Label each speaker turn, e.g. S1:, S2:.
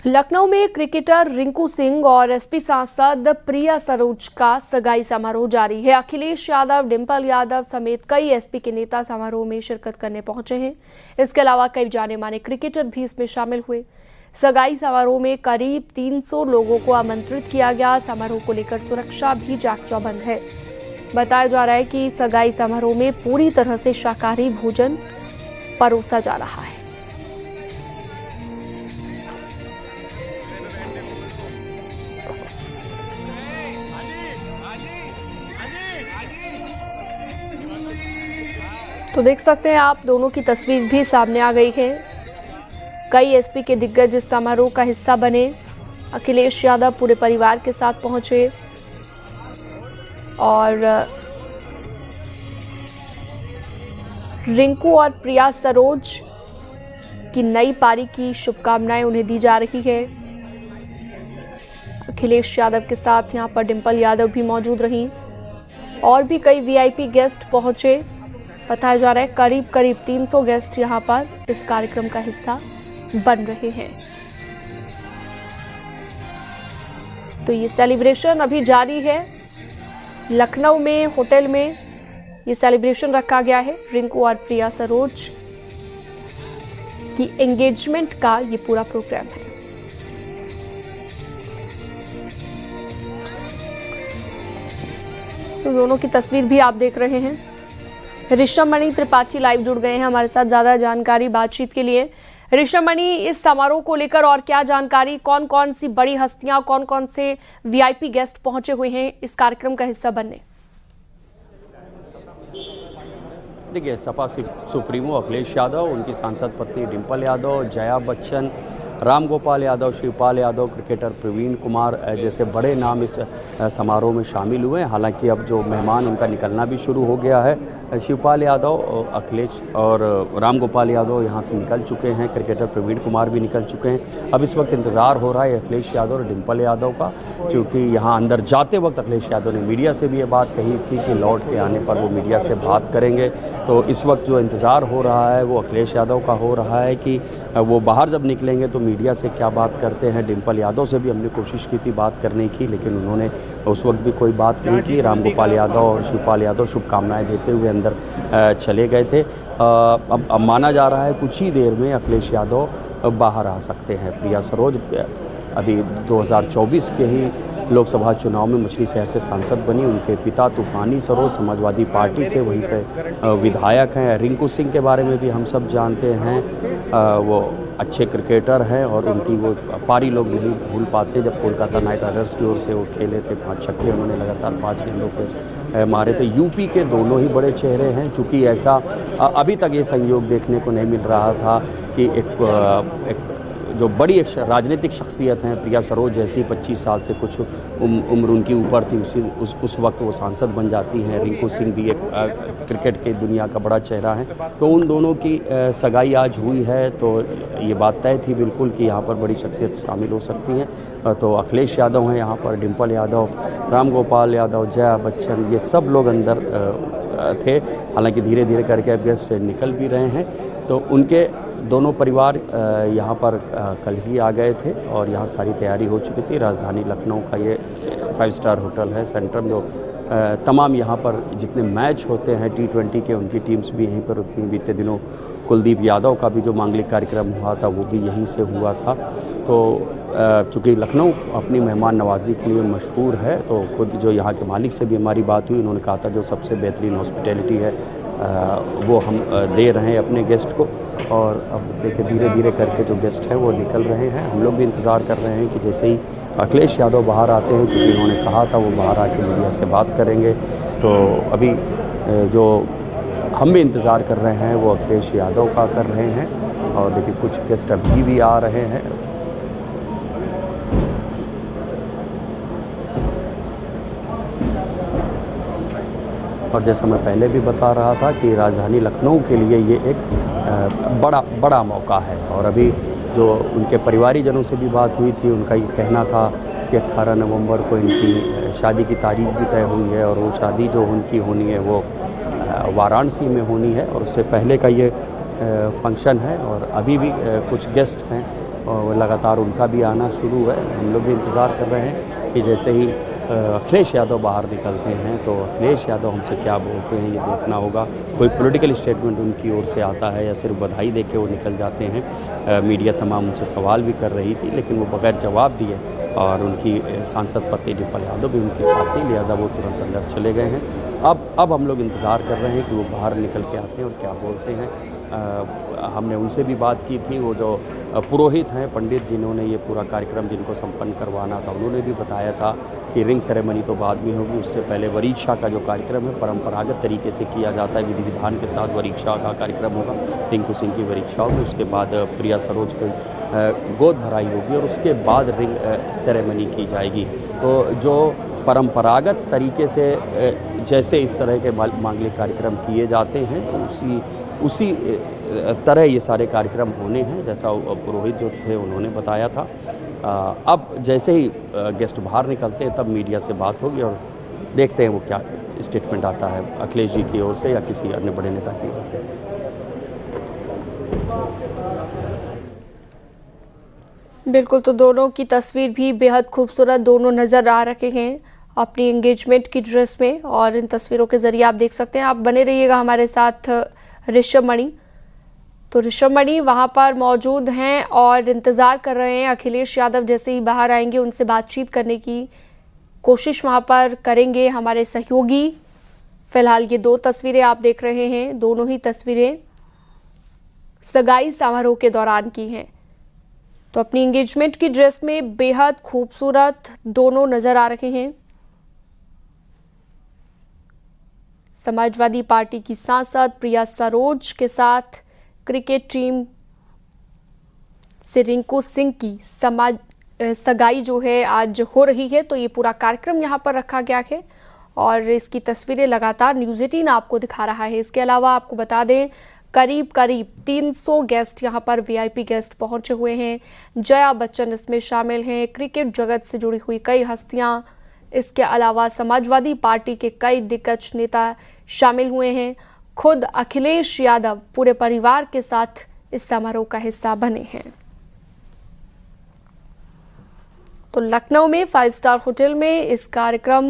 S1: लखनऊ में क्रिकेटर रिंकू सिंह और एसपी सांसद प्रिया सरोज का सगाई समारोह जारी है। अखिलेश यादव, डिंपल यादव समेत कई एसपी के नेता समारोह में शिरकत करने पहुंचे हैं। इसके अलावा कई जाने माने क्रिकेटर भी इसमें शामिल हुए। सगाई समारोह में करीब 300 लोगों को आमंत्रित किया गया। समारोह को लेकर सुरक्षा भी चाक चौबंद है। बताया जा रहा है कि सगाई समारोह में पूरी तरह से शाकाहारी भोजन परोसा जा रहा है। तो देख सकते हैं आप, दोनों की तस्वीर भी सामने आ गई है। कई एसपी के दिग्गज इस समारोह का हिस्सा बने। अखिलेश यादव पूरे परिवार के साथ पहुंचे और रिंकू और प्रिया सरोज की नई पारी की शुभकामनाएं उन्हें दी जा रही है। अखिलेश यादव के साथ यहां पर डिंपल यादव भी मौजूद रहीं और भी कई वीआईपी गेस्ट पहुंचे। बताया जा रहा है करीब 300 गेस्ट यहां पर इस कार्यक्रम का हिस्सा बन रहे हैं। तो ये सेलिब्रेशन अभी जारी है। लखनऊ में होटल में ये सेलिब्रेशन रखा गया है। रिंकू और प्रिया सरोज की एंगेजमेंट का ये पूरा प्रोग्राम है। तो दोनों की तस्वीर भी आप देख रहे हैं। ऋषभ मणि त्रिपाठी लाइव जुड़ गए हैं हमारे साथ ज्यादा जानकारी बातचीत के लिए। ऋषभ मणि, इस समारोह को लेकर और क्या जानकारी, कौन कौन सी बड़ी हस्तियां, कौन कौन से वीआईपी गेस्ट पहुंचे हुए हैं इस कार्यक्रम का हिस्सा बनने?
S2: देखिए, सपा सुप्रीमो अखिलेश यादव, उनकी सांसद पत्नी डिंपल यादव, जया बच्चन, राम गोपाल यादव, शिवपाल यादव, क्रिकेटर प्रवीण कुमार जैसे बड़े नाम इस समारोह में शामिल हुए हैं। हालांकि अब जो मेहमान उनका निकलना भी शुरू हो गया है। शिवपाल यादव, अखिलेश और राम गोपाल यादव यहाँ से निकल चुके हैं। क्रिकेटर प्रवीण कुमार भी निकल चुके हैं। अब इस वक्त इंतज़ार हो रहा है अखिलेश यादव और डिंपल यादव का, क्योंकि यहाँ अंदर जाते वक्त अखिलेश यादव ने मीडिया से भी ये बात कही थी कि लौट के आने पर वो मीडिया से बात करेंगे। तो इस वक्त जो इंतज़ार हो रहा है वो अखिलेश यादव का हो रहा है कि वो बाहर जब निकलेंगे तो मीडिया से क्या बात करते हैं। डिंपल यादव से भी हमने कोशिश की थी बात करने की, लेकिन उन्होंने उस वक्त भी कोई बात नहीं की। राम गोपाल यादव और शिवपाल यादव शुभकामनाएं देते हुए अंदर चले गए थे। अब माना जा रहा है कुछ ही देर में अखिलेश यादव बाहर आ सकते हैं। प्रिया सरोज अभी 2024 के ही लोकसभा चुनाव में मछली शहर से सांसद बनी। उनके पिता तूफानी सरोज समाजवादी पार्टी से वहीं पे विधायक हैं। रिंकू सिंह के बारे में भी हम सब जानते हैं, वो अच्छे क्रिकेटर हैं और उनकी वो पारी लोग नहीं भूल पाते। जब कोलकाता नाइट राइडर्स की ओर से वो खेले थे, 5 छक्के उन्होंने लगातार 5 गेंदों पे मारे थे। यूपी के दोनों ही बड़े चेहरे हैं। चूँकि ऐसा अभी तक ये संयोग देखने को नहीं मिल रहा था कि एक जो बड़ी एक राजनीतिक शख्सियत हैं, प्रिया सरोज जैसी 25 साल से कुछ उम्र उनकी ऊपर थी, उस वक्त वो सांसद बन जाती हैं। रिंकू सिंह भी एक क्रिकेट के दुनिया का बड़ा चेहरा है। तो उन दोनों की सगाई आज हुई है, तो ये बात तय थी बिल्कुल कि यहाँ पर बड़ी शख्सियत शामिल हो सकती हैं। तो अखिलेश यादव हैं यहाँ पर, डिंपल यादव, राम गोपाल यादव, जया बच्चन, ये सब लोग अंदर थे। हालांकि धीरे धीरे करके अब गेस्ट निकल भी रहे हैं। तो उनके दोनों परिवार यहाँ पर कल ही आ गए थे और यहाँ सारी तैयारी हो चुकी थी। राजधानी लखनऊ का ये 5 स्टार होटल है सेंट्रम, जो तमाम यहाँ पर जितने मैच होते हैं T20 के, उनकी टीम्स भी यहीं पर होती हैं। बीते दिनों कुलदीप यादव का भी जो मांगलिक कार्यक्रम हुआ था वो भी यहीं से हुआ था। तो चूँकि लखनऊ अपनी मेहमान नवाजी के लिए मशहूर है, तो खुद जो यहाँ के मालिक से भी हमारी बात हुई, उन्होंने कहा था जो सबसे बेहतरीन हॉस्पिटैलिटी है वो हम दे रहे हैं अपने गेस्ट को। और अब देखिए धीरे धीरे करके जो गेस्ट हैं वो निकल रहे हैं। हम लोग भी इंतज़ार कर रहे हैं कि जैसे ही अखिलेश यादव बाहर आते हैं, क्योंकि उन्होंने कहा था वो बाहर आके मीडिया से बात करेंगे। तो अभी जो हम भी इंतज़ार कर रहे हैं वो अखिलेश यादव का कर रहे हैं। और देखिए कुछ गेस्ट अभी भी आ रहे हैं। और जैसा मैं पहले भी बता रहा था कि राजधानी लखनऊ के लिए ये एक बड़ा मौका है। और अभी जो उनके परिवारीजनों से भी बात हुई थी, उनका ये कहना था कि 18 नवंबर को इनकी शादी की तारीख भी तय हुई है और वो शादी जो उनकी होनी है वो वाराणसी में होनी है और उससे पहले का ये फंक्शन है। और अभी भी कुछ गेस्ट हैं और लगातार उनका भी आना शुरू है। हम लोग भी इंतज़ार कर रहे हैं कि जैसे ही अखिलेश यादव बाहर निकलते हैं तो अखिलेश यादव हमसे क्या बोलते हैं, ये देखना होगा। कोई पॉलिटिकल स्टेटमेंट उनकी ओर से आता है या सिर्फ बधाई दे के वो निकल जाते हैं। मीडिया तमाम उनसे सवाल भी कर रही थी, लेकिन वो बगैर जवाब दिए, और उनकी सांसद पत्नी डिम्पल यादव भी उनके साथ थी, लिहाजा वो तुरंत अंदर चले गए हैं। अब हम लोग इंतज़ार कर रहे हैं कि वो बाहर निकल के आते हैं और क्या बोलते हैं। हमने उनसे भी बात की थी, वो जो पुरोहित हैं, पंडित जिन्होंने ये पूरा कार्यक्रम जिनको संपन्न करवाना था, उन्होंने भी बताया था कि रिंग सेरेमनी तो बाद में होगी, उससे पहले वरीक्षा का जो कार्यक्रम है परंपरागत तरीके से किया जाता है, विधि विधान के साथ वरीक्षा का कार्यक्रम होगा। रिंकू सिंह की वरीक्षा होगी, उसके बाद प्रिया सरोज की गोद भराई होगी और उसके बाद रिंग सेरेमनी की जाएगी। तो जो परंपरागत तरीके से जैसे इस तरह के मांगलिक कार्यक्रम किए जाते हैं, उसी तरह ये सारे कार्यक्रम होने हैं, जैसा पुरोहित जो थे उन्होंने बताया था। अब जैसे ही गेस्ट बाहर निकलते हैं तब मीडिया से बात होगी और देखते हैं वो क्या स्टेटमेंट आता है अखिलेश जी की ओर से या किसी अन्य बड़े नेता की ओर से।
S1: बिल्कुल, तो दोनों की तस्वीर भी बेहद खूबसूरत दोनों नज़र आ रहे हैं अपनी एंगेजमेंट की ड्रेस में, और इन तस्वीरों के ज़रिए आप देख सकते हैं। आप बने रहिएगा हमारे साथ ऋषभ मणि। तो ऋषभ मणि वहाँ पर मौजूद हैं और इंतज़ार कर रहे हैं। अखिलेश यादव जैसे ही बाहर आएंगे उनसे बातचीत करने की कोशिश वहाँ पर करेंगे हमारे सहयोगी। फिलहाल ये दो तस्वीरें आप देख रहे हैं, दोनों ही तस्वीरें सगाई समारोह के दौरान की हैं। तो अपनी एंगेजमेंट की ड्रेस में बेहद खूबसूरत दोनों नजर आ रहे हैं। समाजवादी पार्टी की सांसद प्रिया सरोज के साथ क्रिकेट टीम से रिंकू सिंह की सगाई जो है आज हो रही है। तो ये पूरा कार्यक्रम यहाँ पर रखा गया है और इसकी तस्वीरें लगातार न्यूज़ 18 आपको दिखा रहा है। इसके अलावा आपको बता दें करीब 300 गेस्ट यहाँ पर वीआईपी गेस्ट पहुंचे हुए हैं। जया बच्चन इसमें शामिल हैं, क्रिकेट जगत से जुड़ी हुई कई हस्तियां, इसके अलावा समाजवादी पार्टी के कई दिग्गज नेता शामिल हुए हैं। खुद अखिलेश यादव पूरे परिवार के साथ इस समारोह का हिस्सा बने हैं। तो लखनऊ में 5 स्टार होटल में इस कार्यक्रम